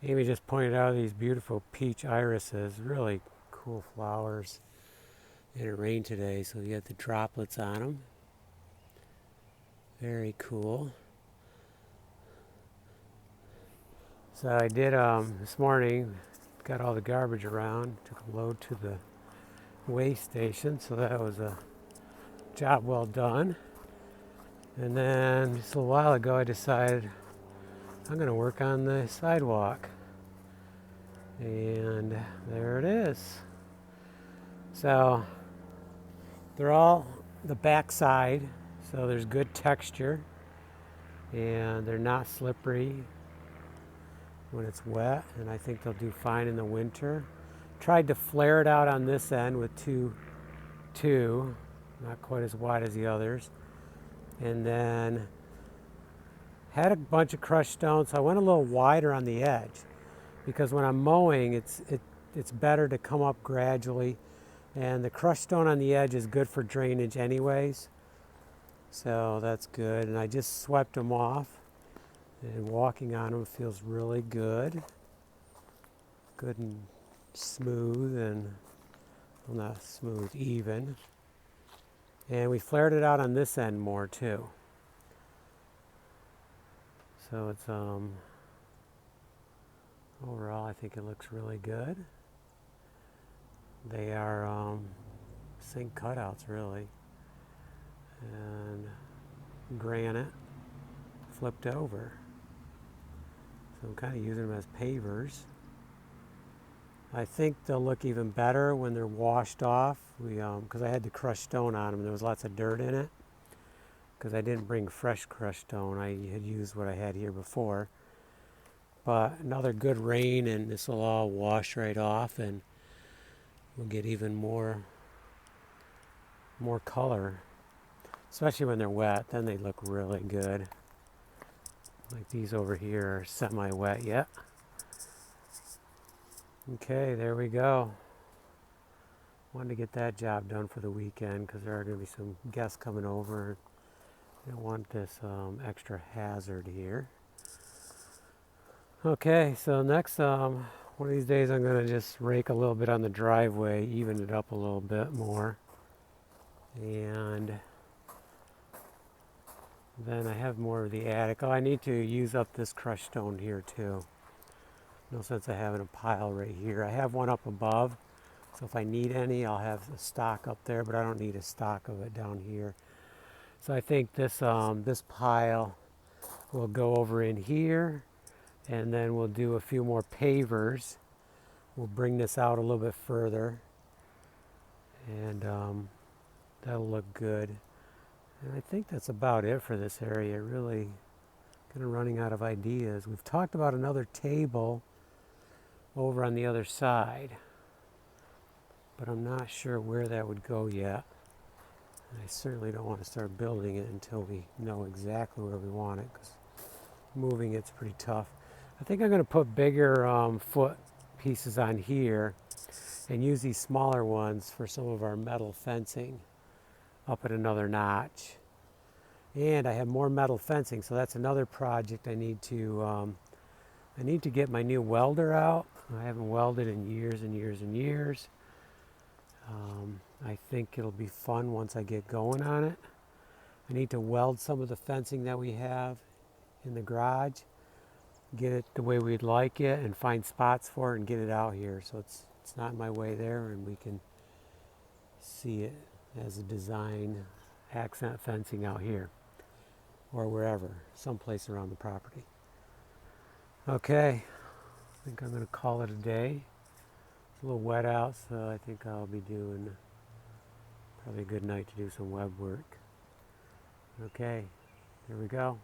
Amy just pointed out these beautiful peach irises, really cool flowers. And it rained today, so you got the droplets on them. Very cool. So I did this morning, got all the garbage around, took a load to the waste station, so that was a job well done. And then just a little while ago I decided I'm going to work on the sidewalk. And there it is. So they're all the back side, so there's good texture and they're not slippery when it's wet, and I think they'll do fine in the winter. Tried to flare it out on this end with two, not quite as wide as the others. And then had a bunch of crushed stone, so I went a little wider on the edge because when I'm mowing, it's better to come up gradually, and the crushed stone on the edge is good for drainage anyways, so that's good. And I just swept them off, and walking on them feels really good and smooth, and well, not smooth, even. And we flared it out on this end more too, so it's overall I think it looks really good. They are sink cutouts really, and granite flipped over. So I'm kind of using them as pavers. I think they'll look even better when they're washed off. Because I had the crushed stone on them, there was lots of dirt in it. Because I didn't bring fresh crushed stone, I had used what I had here before. But another good rain, and this will all wash right off, and we'll get even more color, especially when they're wet. Then they look really good. Like these over here are semi-wet yet. Okay, there we go. Wanted to get that job done for the weekend because there are going to be some guests coming over. I don't want this extra hazard here. Okay, so next, one of these days I'm going to just rake a little bit on the driveway, even it up a little bit more. And then I have more of the attic. Oh, I need to use up this crushed stone here too. No sense of having a pile right here. I have one up above, so if I need any, I'll have a stock up there, but I don't need a stock of it down here. So I think this pile will go over in here, and then we'll do a few more pavers. We'll bring this out a little bit further, and that'll look good. And I think that's about it for this area. Really kind of running out of ideas. We've talked about another table over on the other side, but I'm not sure where that would go yet. And I certainly don't want to start building it until we know exactly where we want it, because moving it's pretty tough. I think I'm going to put bigger foot pieces on here and use these smaller ones for some of our metal fencing up at another notch. And I have more metal fencing, so that's another project I need to get my new welder out. I haven't welded in years and years and years. I think it'll be fun once I get going on it. I need to weld some of the fencing that we have in the garage, get it the way we'd like it, and find spots for it and get it out here so it's not in my way there, and we can see it as a design accent fencing out here or wherever, someplace around the property. Okay, I think I'm going to call it a day. It's a little wet out, so I think I'll be doing probably a good night to do some web work. Okay, here we go.